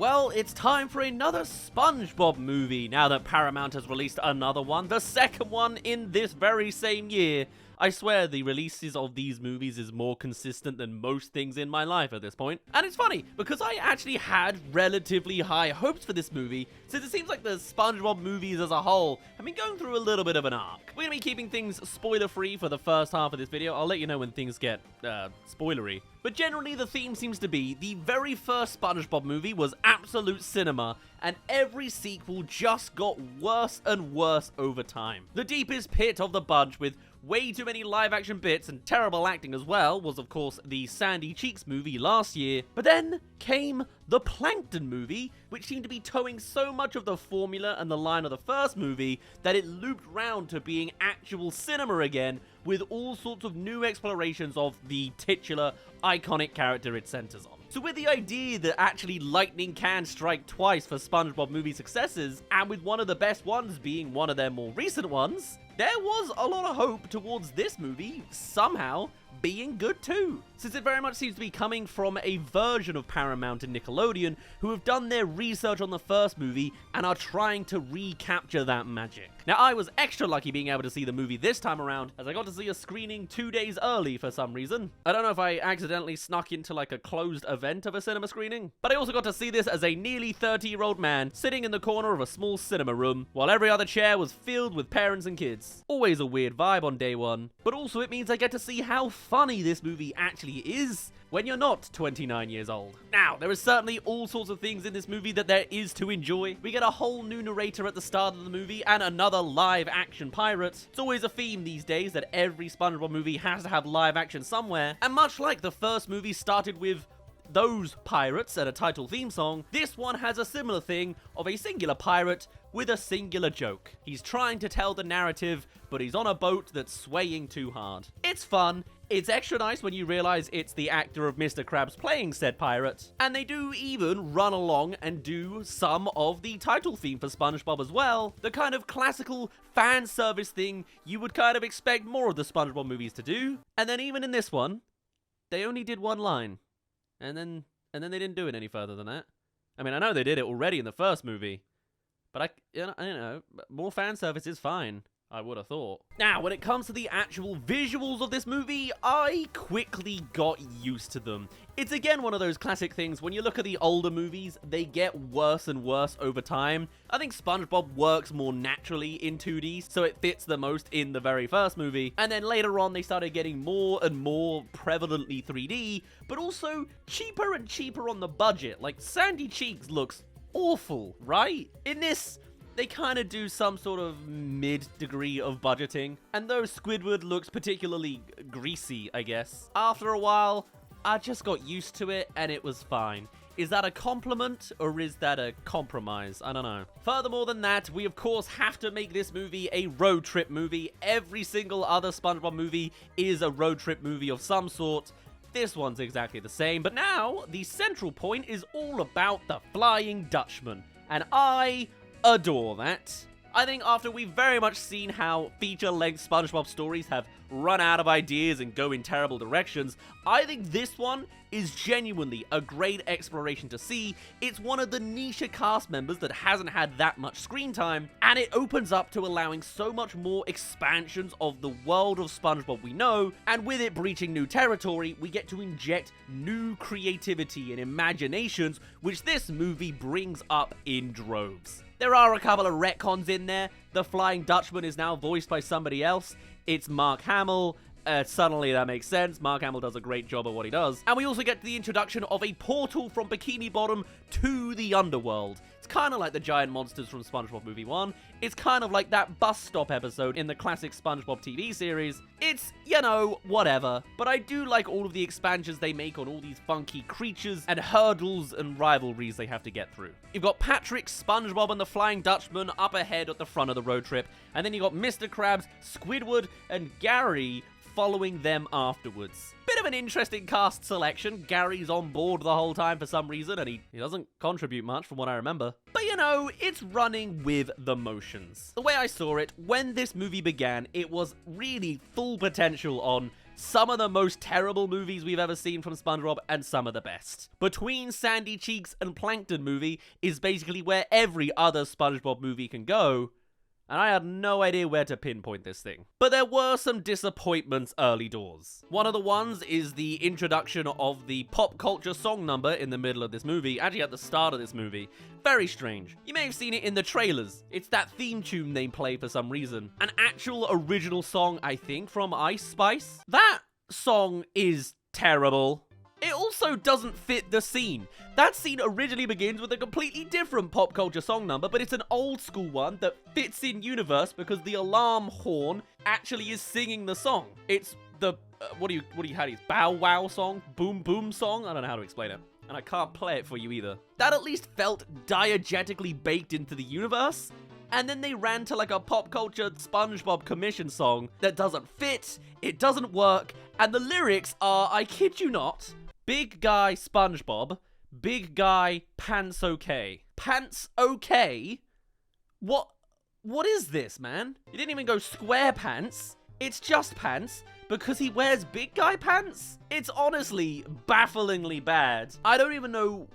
Well, it's time for another SpongeBob movie now that Paramount has released another one, the second one in this very same year. I swear the releases of these movies is more consistent than most things in my life at this point. And it's funny, because I actually had relatively high hopes for this movie, since it seems like the SpongeBob movies as a whole have been going through a little bit of an arc. We're going to be keeping things spoiler-free for the first half of this video. I'll let you know when things get, spoilery. But generally, the theme seems to be the very first SpongeBob movie was absolute cinema, and every sequel just got worse and worse over time. The deepest pit of the bunch, with way too many live-action bits and terrible acting as well, was of course the Sandy Cheeks movie last year. But then came the Plankton movie, which seemed to be towing so much of the formula and the line of the first movie that it looped round to being actual cinema again, with all sorts of new explorations of the titular, iconic character it centers on. So with the idea that actually lightning can strike twice for SpongeBob movie successes, and with one of the best ones being one of their more recent ones, there was a lot of hope towards this movie somehow being good too, since it very much seems to be coming from a version of Paramount and Nickelodeon who have done their research on the first movie and are trying to recapture that magic. Now, I was extra lucky being able to see the movie this time around, as I got to see a screening 2 days early for some reason. I don't know if I accidentally snuck into like a closed event of a cinema screening, but I also got to see this as a nearly 30-year-old man sitting in the corner of a small cinema room, while every other chair was filled with parents and kids. Always a weird vibe on day one, but also it means I get to see how funny this movie actually is when you're not 29 years old. Now, there is certainly all sorts of things in this movie that there is to enjoy. We get a whole new narrator at the start of the movie and another live-action pirate. It's always a theme these days that every SpongeBob movie has to have live action somewhere, and much like the first movie started with those pirates and a title theme song, this one has a similar thing of a singular pirate with a singular joke. He's trying to tell the narrative, but he's on a boat that's swaying too hard. It's fun. It's extra nice when you realize it's the actor of Mr. Krabs playing said pirate. And they do even run along and do some of the title theme for SpongeBob as well. The kind of classical fan service thing you would kind of expect more of the SpongeBob movies to do. And then even in this one, they only did one line. And then they didn't do it any further than that. I mean, I know they did it already in the first movie, but I don't know, more fan service is fine, I would have thought. Now, when it comes to the actual visuals of this movie, I quickly got used to them. It's again one of those classic things, when you look at the older movies, they get worse and worse over time. I think SpongeBob works more naturally in 2D, so it fits the most in the very first movie. And then later on, they started getting more and more prevalently 3D, but also cheaper and cheaper on the budget. Like, Sandy Cheeks looks awful, right? In this, they kind of do some sort of mid-degree of budgeting. And though Squidward looks particularly greasy, I guess, after a while, I just got used to it and it was fine. Is that a compliment or is that a compromise? I don't know. Furthermore than that, we of course have to make this movie a road trip movie. Every single other SpongeBob movie is a road trip movie of some sort. This one's exactly the same, but now the central point is all about the Flying Dutchman, and I adore that. I think after we've very much seen how feature-length SpongeBob stories have run out of ideas and go in terrible directions, I think this one is genuinely a great exploration to see. It's one of the niche cast members that hasn't had that much screen time, and it opens up to allowing so much more expansions of the world of SpongeBob we know, and with it breaching new territory, we get to inject new creativity and imaginations, which this movie brings up in droves. There are a couple of retcons in there. The Flying Dutchman is now voiced by somebody else. It's Mark Hamill. Suddenly that makes sense. Mark Hamill does a great job at what he does. And we also get the introduction of a portal from Bikini Bottom to the underworld. It's kind of like the giant monsters from SpongeBob Movie 1. It's kind of like that bus stop episode in the classic SpongeBob TV series. It's, you know, whatever. But I do like all of the expansions they make on all these funky creatures and hurdles and rivalries they have to get through. You've got Patrick, SpongeBob, and the Flying Dutchman up ahead at the front of the road trip. And then you got Mr. Krabs, Squidward, and Gary following them afterwards. Bit of an interesting cast selection. Gary's on board the whole time for some reason, and he doesn't contribute much from what I remember. But you know, it's running with the motions. The way I saw it, when this movie began, it was really full potential on Some of the most terrible movies we've ever seen from SpongeBob, and some of the best. Between Sandy Cheeks and Plankton movie is basically where every other SpongeBob movie can go, and I had no idea where to pinpoint this thing. But there were some disappointments early doors. One of the ones is the introduction of the pop culture song number in the middle of this movie, actually at the start of this movie. Very strange. You may have seen it in the trailers. It's that theme tune they play for some reason. An actual original song, I think, from Ice Spice. That song is terrible. It also doesn't fit the scene. That scene originally begins with a completely different pop culture song number, but it's an old school one that fits in universe because the alarm horn actually is singing the song. It's the, how do you, Bow Wow song? Boom Boom song? I don't know how to explain it. And I can't play it for you either. That at least felt diegetically baked into the universe. And then they ran to like a pop culture SpongeBob commission song that doesn't fit, it doesn't work, and the lyrics are, I kid you not, big guy SpongeBob, big guy pants okay. Pants okay? What is this, man? You didn't even go square pants. It's just pants because he wears big guy pants? It's honestly bafflingly bad. I don't even know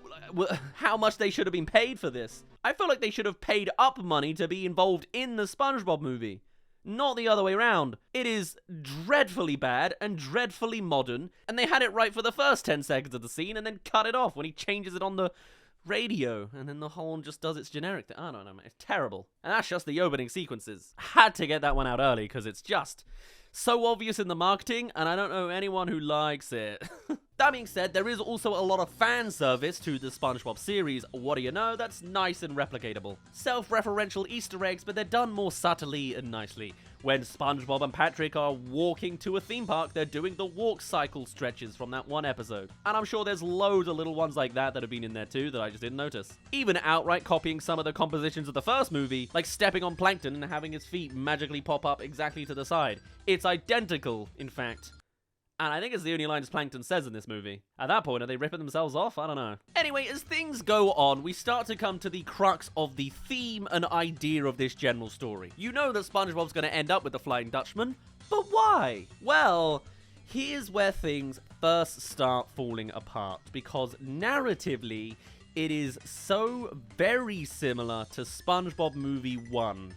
how much they should have been paid for this. I feel like they should have paid up money to be involved in the SpongeBob movie. Not the other way around. It is dreadfully bad and dreadfully modern, and they had it right for the first 10 seconds of the scene and then cut it off when he changes it on the radio, and then the horn just does its generic thing. I don't know, man. It's terrible. And that's just the opening sequences. Had to get that one out early because it's just so obvious in the marketing, and I don't know anyone who likes it. That being said, there is also a lot of fan service to the SpongeBob series. What do you know? That's nice and replicatable. Self-referential Easter eggs, but they're done more subtly and nicely. When SpongeBob and Patrick are walking to a theme park, they're doing the walk cycle stretches from that one episode. And I'm sure there's loads of little ones like that that have been in there too that I just didn't notice. Even outright copying some of the compositions of the first movie, like stepping on Plankton and having his feet magically pop up exactly to the side. It's identical, in fact. And I think it's the only lines Plankton says in this movie. At that point, are they ripping themselves off? I don't know. Anyway, as things go on, we start to come to the crux of the theme and idea of this general story. You know that SpongeBob's going to end up with the Flying Dutchman, but why? Well, here's where things first start falling apart, because narratively, it is so very similar to SpongeBob Movie 1.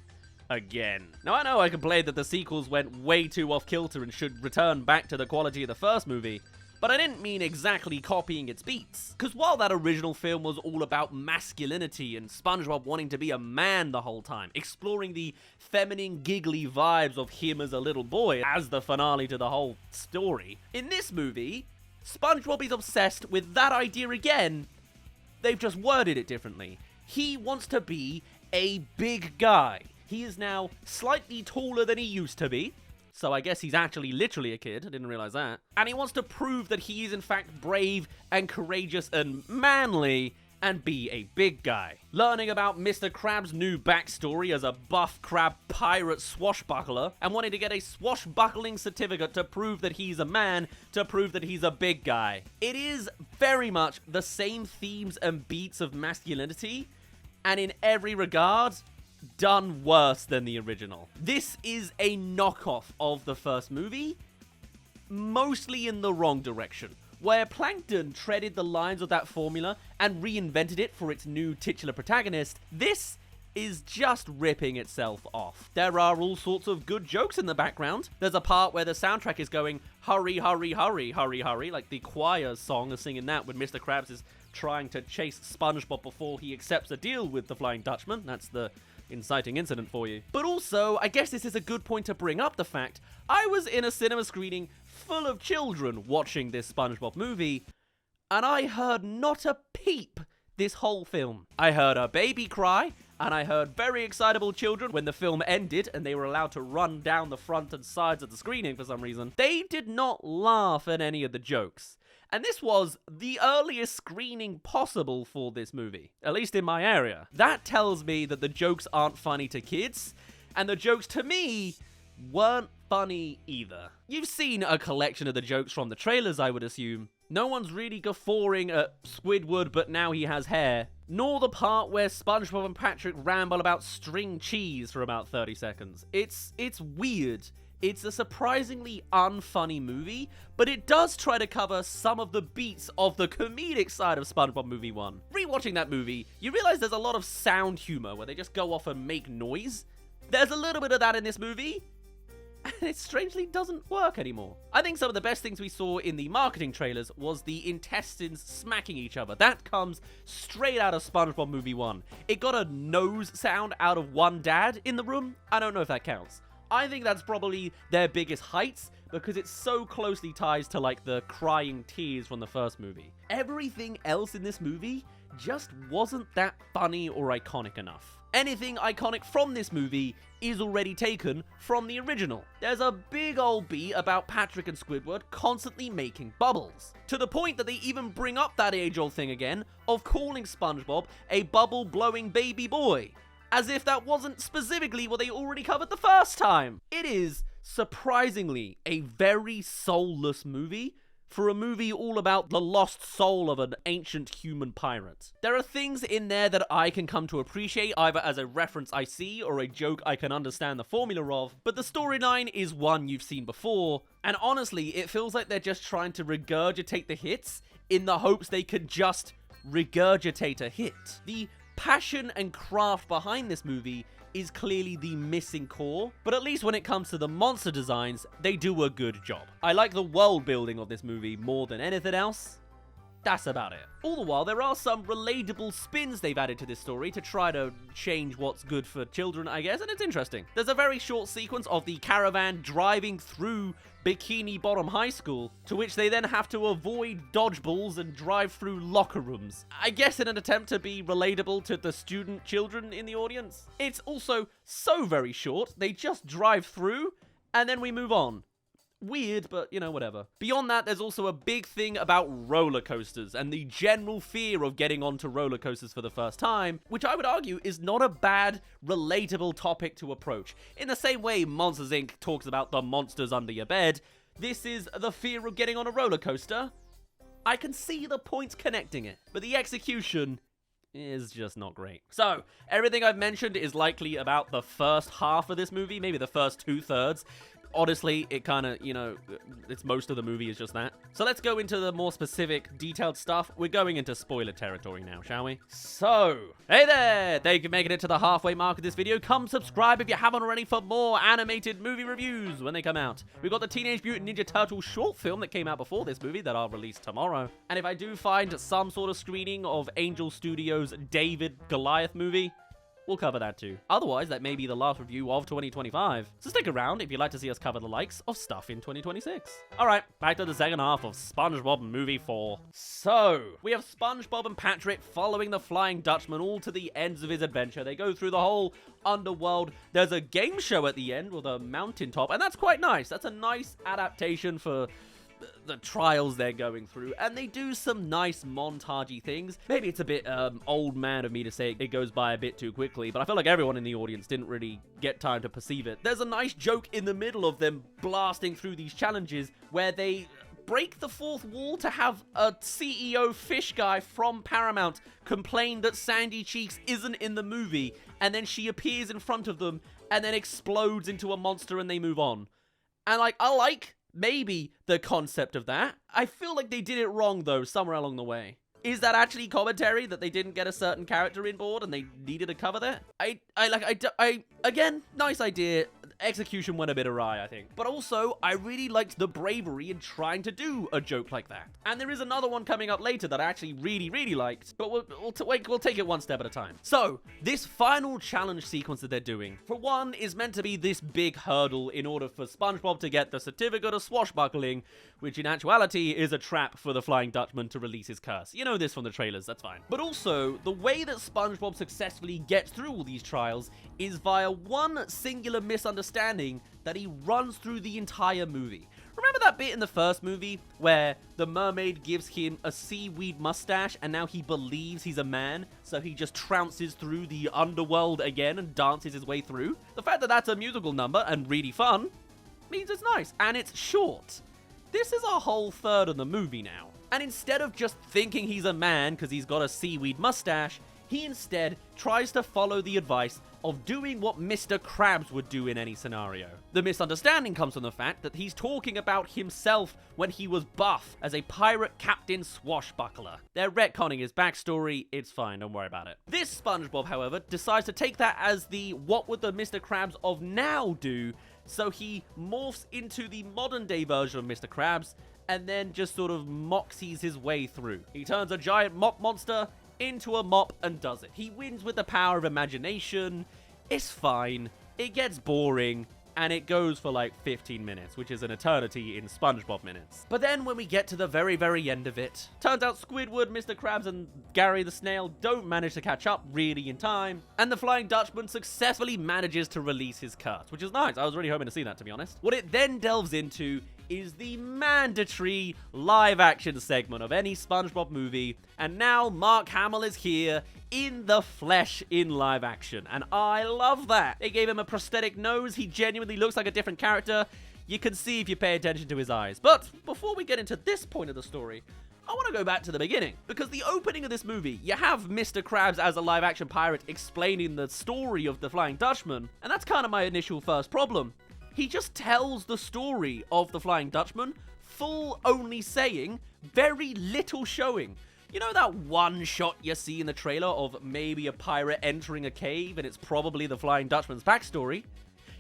Again. Now, I know I complained that the sequels went way too off-kilter and should return back to the quality of the first movie, but I didn't mean exactly copying its beats. Because while that original film was all about masculinity and SpongeBob wanting to be a man the whole time, exploring the feminine, giggly vibes of him as a little boy as the finale to the whole story, in this movie, SpongeBob is obsessed with that idea again. They've just worded it differently. He wants to be a big guy. He is now slightly taller than he used to be, so I guess he's actually literally a kid. I didn't realize that. And he wants to prove that he is in fact brave and courageous and manly and be a big guy. Learning about Mr. Krabs' new backstory as a buff crab pirate swashbuckler and wanting to get a swashbuckling certificate to prove that he's a man, to prove that he's a big guy. It is very much the same themes and beats of masculinity, and in every regard, done worse than the original. This is a knockoff of the first movie, mostly in the wrong direction. Where Plankton treaded the lines of that formula and reinvented it for its new titular protagonist, this is just ripping itself off. There are all sorts of good jokes in the background. There's a part where the soundtrack is going, hurry, hurry, hurry, hurry, hurry, like the choir song is singing that when Mr. Krabs is trying to chase SpongeBob before he accepts a deal with the Flying Dutchman. That's the inciting incident for you. But also, I guess this is a good point to bring up the fact I was in a cinema screening full of children watching this SpongeBob movie, and I heard not a peep this whole film. I heard a baby cry, and I heard very excitable children when the film ended and they were allowed to run down the front and sides of the screening for some reason. They did not laugh at any of the jokes. And this was the earliest screening possible for this movie, at least in my area. That tells me that the jokes aren't funny to kids, and the jokes to me weren't funny either. You've seen a collection of the jokes from the trailers, I would assume. No one's really guffawing at Squidward, but now he has hair. Nor the part where SpongeBob and Patrick ramble about string cheese for about 30 seconds. It's weird. It's a surprisingly unfunny movie, but it does try to cover some of the beats of the comedic side of SpongeBob Movie 1. Rewatching that movie, you realize there's a lot of sound humor where they just go off and make noise. There's a little bit of that in this movie, and it strangely doesn't work anymore. I think some of the best things we saw in the marketing trailers was the intestines smacking each other. That comes straight out of SpongeBob Movie 1. It got a nose sound out of one dad in the room. I don't know if that counts. I think that's probably their biggest heights because it so closely ties to like the crying tears from the first movie. Everything else in this movie just wasn't that funny or iconic enough. Anything iconic from this movie is already taken from the original. There's a big old beat about Patrick and Squidward constantly making bubbles, to the point that they even bring up that age-old thing again of calling SpongeBob a bubble-blowing baby boy, as if that wasn't specifically what they already covered the first time. It is surprisingly a very soulless movie for a movie all about the lost soul of an ancient human pirate. There are things in there that I can come to appreciate, either as a reference I see or a joke I can understand the formula of, but the storyline is one you've seen before, and honestly, it feels like they're just trying to regurgitate the hits in the hopes they can just regurgitate a hit. The passion and craft behind this movie is clearly the missing core, but at least when it comes to the monster designs, they do a good job. I like the world building of this movie more than anything else. That's about it. All the while, there are some relatable spins they've added to this story to try to change what's good for children, I guess, and it's interesting. There's a very short sequence of the caravan driving through Bikini Bottom High School, to which they then have to avoid dodgeballs and drive through locker rooms. I guess in an attempt to be relatable to the student children in the audience. It's also so very short, they just drive through, and then we move on. Weird, but, you know, whatever. Beyond that, there's also a big thing about roller coasters and the general fear of getting onto roller coasters for the first time, which I would argue is not a bad, relatable topic to approach. In the same way Monsters, Inc. talks about the monsters under your bed, this is the fear of getting on a roller coaster. I can see the points connecting it, but the execution is just not great. So, everything I've mentioned is likely about the first half of this movie, maybe the first 2/3. Honestly, it kind of, you know, it's most of the movie is just that. So let's go into the more specific, detailed stuff. We're going into spoiler territory now, shall we? So, hey there! Thank you for making it to the halfway mark of this video. Come subscribe if you haven't already for more animated movie reviews when they come out. We've got the Teenage Mutant Ninja Turtles short film that came out before this movie that I'll release tomorrow. And if I do find some sort of screening of Angel Studios' David Goliath movie, we'll cover that too. Otherwise, that may be the last review of 2025. So stick around if you'd like to see us cover the likes of stuff in 2026. Alright, back to the second half of SpongeBob Movie 4. So, we have SpongeBob and Patrick following the Flying Dutchman all to the ends of his adventure. They go through the whole underworld. There's a game show at the end with a mountaintop, and that's quite nice. That's a nice adaptation for the trials they're going through, and they do some nice montagey things. Maybe it's a bit old man of me to say it goes by a bit too quickly, but I feel like everyone in the audience didn't really get time to perceive it. There's a nice joke in the middle of them blasting through these challenges where they break the fourth wall to have a CEO fish guy from Paramount complain that Sandy Cheeks isn't in the movie, and then she appears in front of them and then explodes into a monster and they move on. And like, I like maybe the concept of that. I feel like they did it wrong though, somewhere along the way. Is that actually commentary that they didn't get a certain character in board and they needed to cover that? Again, nice idea. Execution went a bit awry, I think. But also, I really liked the bravery in trying to do a joke like that. And there is another one coming up later that I actually really liked, but we'll take it one step at a time. So, this final challenge sequence that they're doing, for one, is meant to be this big hurdle in order for SpongeBob to get the certificate of swashbuckling, which in actuality is a trap for the Flying Dutchman to release his curse. You know this from the trailers, that's fine. But also, the way that SpongeBob successfully gets through all these trials is via one singular misunderstanding that he runs through the entire movie. Remember that bit in the first movie where the mermaid gives him a seaweed mustache and now he believes he's a man, so he just trounces through the underworld again and dances his way through? The fact that that's a musical number and really fun means it's nice, and it's short. This is a whole third of the movie now. And instead of just thinking he's a man because he's got a seaweed mustache, He instead tries to follow the advice of doing what Mr. Krabs would do in any scenario. The misunderstanding comes from the fact that he's talking about himself when he was buff as a pirate captain swashbuckler. They're retconning his backstory, it's fine, don't worry about it. This SpongeBob, however, decides to take that as the what would the Mr. Krabs of now do, so he morphs into the modern day version of Mr. Krabs and then just sort of moxies his way through. He turns a giant mop monster into a mop and does it. He wins with the power of imagination. It's fine. It gets boring. And it goes for like 15 minutes, which is an eternity in SpongeBob minutes. But then when we get to the very, very end of it, turns out Squidward, Mr. Krabs, and Gary the Snail don't manage to catch up really in time. And the Flying Dutchman successfully manages to release his curse, which is nice. I was really hoping to see that, to be honest. What it then delves into is the mandatory live-action segment of any SpongeBob movie. And now Mark Hamill is here in the flesh in live action, and I love that. They gave him a prosthetic nose. He genuinely looks like a different character. You can see if you pay attention to his eyes. But before we get into this point of the story, I want to go back to the beginning, because the opening of this movie, you have Mr. Krabs as a live action pirate explaining the story of the Flying Dutchman, and that's kind of my initial first problem. He just tells the story of the Flying Dutchman, full only saying, very little showing. You know that one shot you see in the trailer of maybe a pirate entering a cave and it's probably the Flying Dutchman's backstory?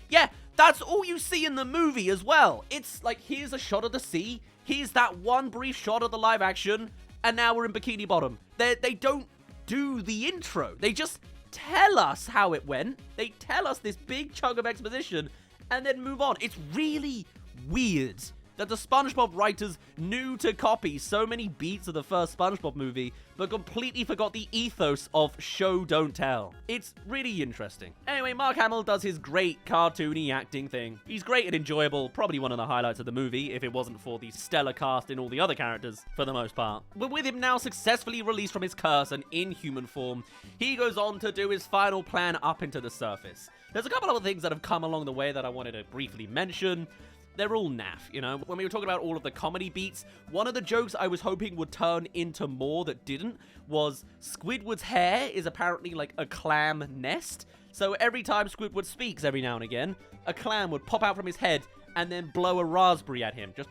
Yeah, that's all you see in the movie as well. It's like, here's a shot of the sea, here's that one brief shot of the live action, and now we're in Bikini Bottom. They don't do the intro. They just tell us how it went. They tell us this big chunk of exposition and then move on. It's really weird that the SpongeBob writers knew to copy so many beats of the first SpongeBob movie, but completely forgot the ethos of show, don't tell. It's really interesting. Anyway, Mark Hamill does his great cartoony acting thing. He's great and enjoyable, probably one of the highlights of the movie, if it wasn't for the stellar cast in all the other characters, for the most part. But with him now successfully released from his curse and in human form, he goes on to do his final plan up into the surface. There's a couple of other things that have come along the way that I wanted to briefly mention. They're all naff, you know? When we were talking about all of the comedy beats, one of the jokes I was hoping would turn into more that didn't was Squidward's hair is apparently like a clam nest. So every time Squidward speaks every now and again, a clam would pop out from his head and then blow a raspberry at him. Just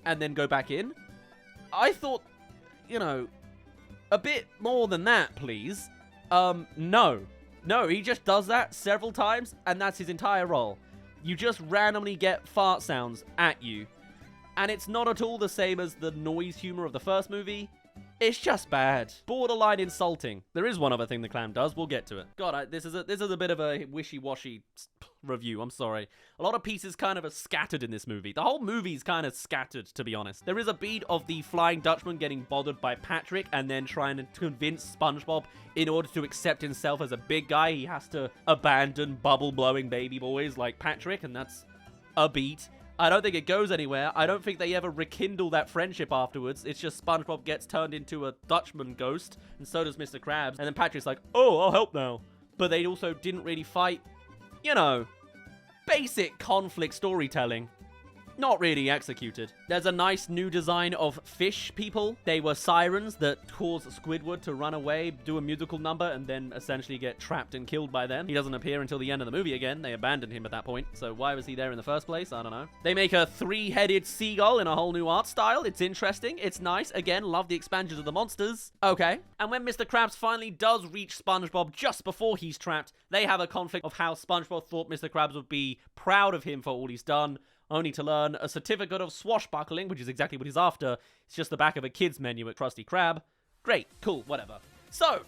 and then go back in. I thought, you know, a bit more than that, please. No, he just does that several times and that's his entire role. You just randomly get fart sounds at you. And it's not at all the same as the noise humor of the first movie. It's just bad. Borderline insulting. There is one other thing the clam does. We'll get to it. God, this is a bit of a wishy-washy review. I'm sorry. A lot of pieces kind of are scattered in this movie. The whole movie's kind of scattered, to be honest. There is a beat of the Flying Dutchman getting bothered by Patrick and then trying to convince SpongeBob in order to accept himself as a big guy, he has to abandon bubble-blowing baby boys like Patrick, and that's a beat. I don't think it goes anywhere. I don't think they ever rekindle that friendship afterwards. It's just SpongeBob gets turned into a Dutchman ghost, and so does Mr. Krabs. And then Patrick's like, oh, I'll help now. But they also didn't really fight. You know, basic conflict storytelling. Not really executed. There's a nice new design of fish people. They were sirens that caused Squidward to run away, do a musical number, and then essentially get trapped and killed by them. He doesn't appear until the end of the movie again. They abandoned him at that point. So why was he there in the first place? I don't know. They make a three-headed seagull in a whole new art style. It's interesting. It's nice. Again, love the expansions of the monsters. Okay. And when Mr. Krabs finally does reach SpongeBob just before he's trapped, they have a conflict of how SpongeBob thought Mr. Krabs would be proud of him for all he's done, only to learn a certificate of swashbuckling, which is exactly what he's after. It's just the back of a kid's menu at Krusty Krab. Great, cool, whatever. So,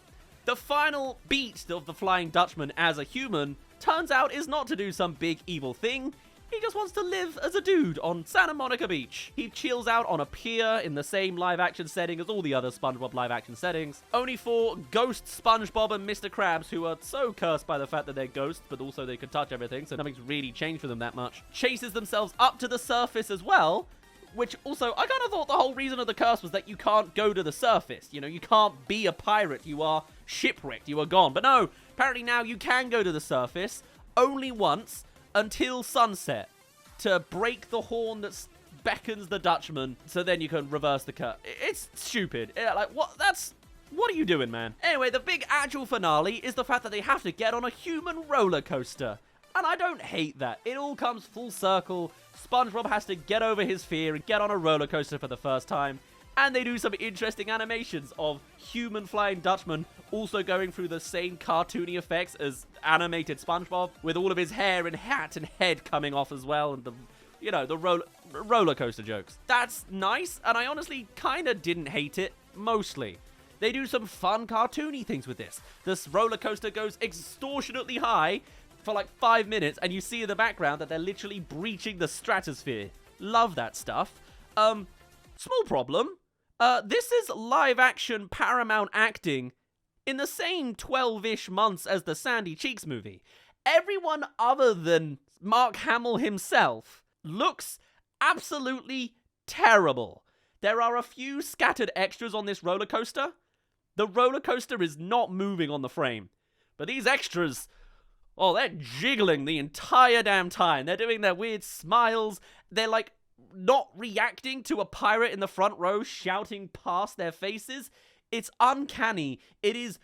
the final beat of the Flying Dutchman as a human turns out is not to do some big evil thing. He just wants to live as a dude on Santa Monica Beach. He chills out on a pier in the same live-action setting as all the other SpongeBob live-action settings, only for Ghost SpongeBob and Mr. Krabs, who are so cursed by the fact that they're ghosts, but also they can touch everything, so nothing's really changed for them that much, chases themselves up to the surface as well, which also, I kind of thought the whole reason of the curse was that you can't go to the surface. You know, you can't be a pirate. You are shipwrecked. You are gone. But no, apparently now you can go to the surface only once, until sunset, to break the horn that beckons the Dutchman, so then you can reverse the curse. It's stupid. Like, what? That's What are you doing, man? Anyway, the big actual finale is the fact that they have to get on a human roller coaster. And I don't hate that. It all comes full circle. SpongeBob has to get over his fear and get on a roller coaster for the first time. And they do some interesting animations of human Flying Dutchman also going through the same cartoony effects as animated SpongeBob, with all of his hair and hat and head coming off as well, and the roller coaster jokes. That's nice, and I honestly kind of didn't hate it, mostly. They do some fun cartoony things with this. This roller coaster goes extortionately high for like 5 minutes, and you see in the background that they're literally breaching the stratosphere. Love that stuff. Small problem. This is live-action Paramount acting in the same 12-ish months as the Sandy Cheeks movie. Everyone other than Mark Hamill himself looks absolutely terrible. There are a few scattered extras on this roller coaster. The roller coaster is not moving on the frame. But these extras, oh, they're jiggling the entire damn time. They're doing their weird smiles. They're like not reacting to a pirate in the front row shouting past their faces. It's uncanny. It is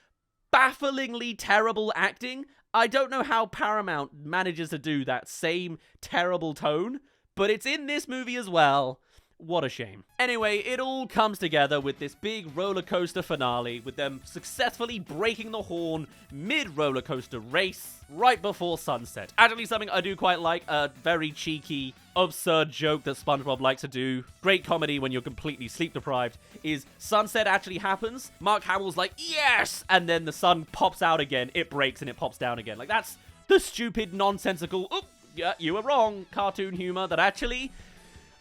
bafflingly terrible acting. I don't know how Paramount manages to do that same terrible tone, but it's in this movie as well. What a shame. Anyway, it all comes together with this big roller coaster finale, with them successfully breaking the horn mid-roller coaster race right before sunset. Actually, something I do quite like, a very cheeky, absurd joke that SpongeBob likes to do, great comedy when you're completely sleep-deprived, is sunset actually happens. Mark Hamill's like, yes! And then the sun pops out again, it breaks, and it pops down again. Like, that's the stupid, nonsensical, oh, yeah, you were wrong, cartoon humor that actually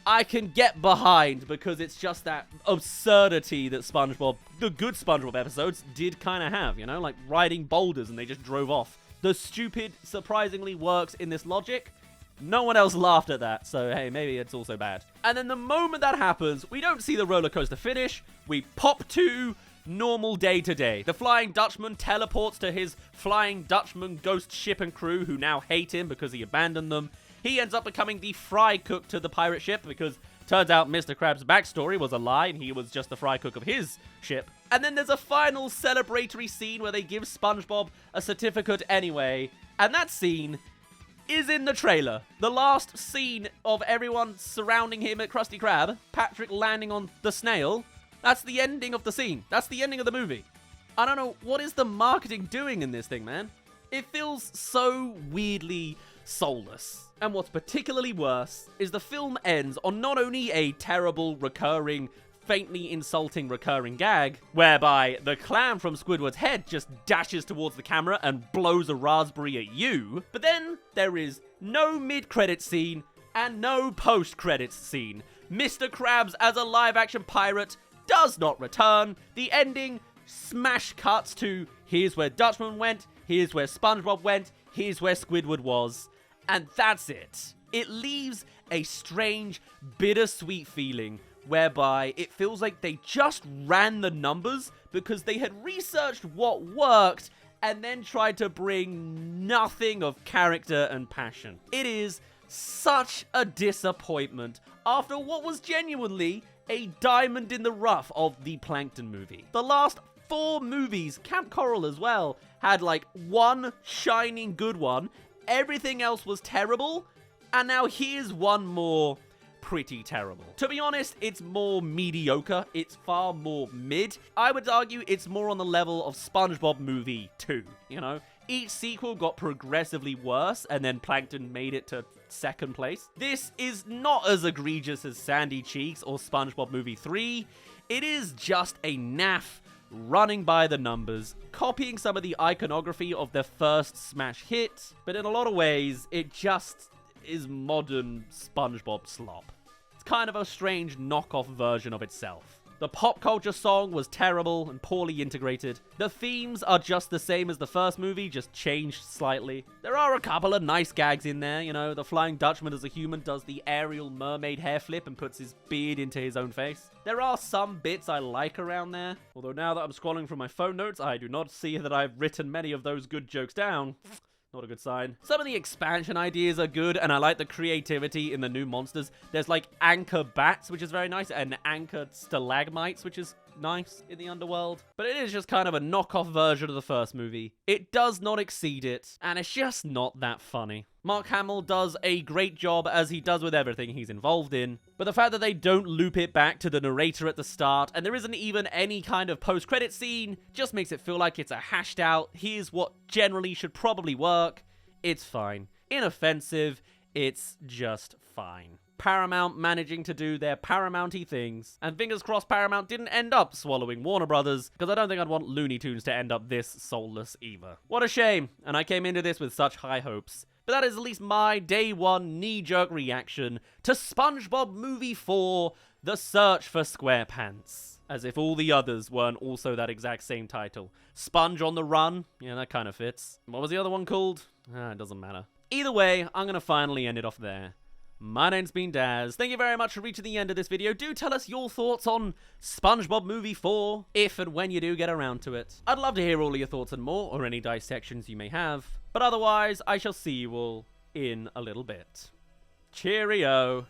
I can get behind, because it's just that absurdity that SpongeBob, the good SpongeBob episodes, did kind of have, like riding boulders and they just drove off. The stupid surprisingly works in this logic. No one else laughed at that, so hey, maybe it's also bad. And then the moment that happens, we don't see the roller coaster finish, we pop to normal day-to-day. The Flying Dutchman teleports to his Flying Dutchman ghost ship and crew, who now hate him because he abandoned them. He ends up becoming the fry cook to the pirate ship, because turns out Mr. Krabs' backstory was a lie and he was just the fry cook of his ship. And then there's a final celebratory scene where they give SpongeBob a certificate anyway, and that scene is in the trailer. The last scene of everyone surrounding him at Krusty Krab, Patrick landing on the snail, that's the ending of the scene. That's the ending of the movie. I don't know, what is the marketing doing in this thing, man? It feels so weirdly soulless. And what's particularly worse is the film ends on not only a terrible, recurring, faintly insulting recurring gag, whereby the clown from Squidward's head just dashes towards the camera and blows a raspberry at you, but then there is no mid-credits scene and no post-credits scene. Mr. Krabs as a live-action pirate does not return. The ending smash cuts to here's where Dutchman went, here's where SpongeBob went, here's where Squidward was. And that's it. It leaves a strange, bittersweet feeling whereby it feels like they just ran the numbers because they had researched what worked and then tried to bring nothing of character and passion. It is such a disappointment after what was genuinely a diamond in the rough of the Plankton movie. The last 4 movies, Camp Coral as well, had like one shining good one. Everything else was terrible, and now here's one more pretty terrible. To be honest, it's more mediocre. It's far more mid. I would argue it's more on the level of SpongeBob Movie 2, Each sequel got progressively worse, and then Plankton made it to second place. This is not as egregious as Sandy Cheeks or SpongeBob Movie 3. It is just a naff running by the numbers, copying some of the iconography of their first smash hit, but in a lot of ways, it just is modern SpongeBob slop. It's kind of a strange knockoff version of itself. The pop culture song was terrible and poorly integrated. The themes are just the same as the first movie, just changed slightly. There are a couple of nice gags in there, the Flying Dutchman as a human does the aerial mermaid hair flip and puts his beard into his own face. There are some bits I like around there, although now that I'm scrolling through my phone notes, I do not see that I've written many of those good jokes down. Not a good sign. Some of the expansion ideas are good, and I like the creativity in the new monsters. There's like anchor bats, which is very nice, and anchor stalagmites, which is nice in the underworld. But it is just kind of a knockoff version of the first movie. It does not exceed it, and it's just not that funny. Mark Hamill does a great job, as he does with everything he's involved in, but the fact that they don't loop it back to the narrator at the start, and there isn't even any kind of post-credit scene, just makes it feel like it's a hashed out, here's what generally should probably work. It's fine. Inoffensive, it's just fine. Paramount managing to do their Paramount-y things, and fingers crossed Paramount didn't end up swallowing Warner Brothers, because I don't think I'd want Looney Tunes to end up this soulless either. What a shame, and I came into this with such high hopes. But that is at least my day one knee-jerk reaction to SpongeBob Movie 4, The Search for SquarePants. As if all the others weren't also that exact same title. Sponge on the Run? Yeah, that kind of fits. What was the other one called? It doesn't matter. Either way, I'm gonna finally end it off there. My name's been Dazz. Thank you very much for reaching the end of this video. Do tell us your thoughts on SpongeBob Movie 4, if and when you do get around to it. I'd love to hear all of your thoughts and more, or any dissections you may have. But otherwise, I shall see you all in a little bit. Cheerio!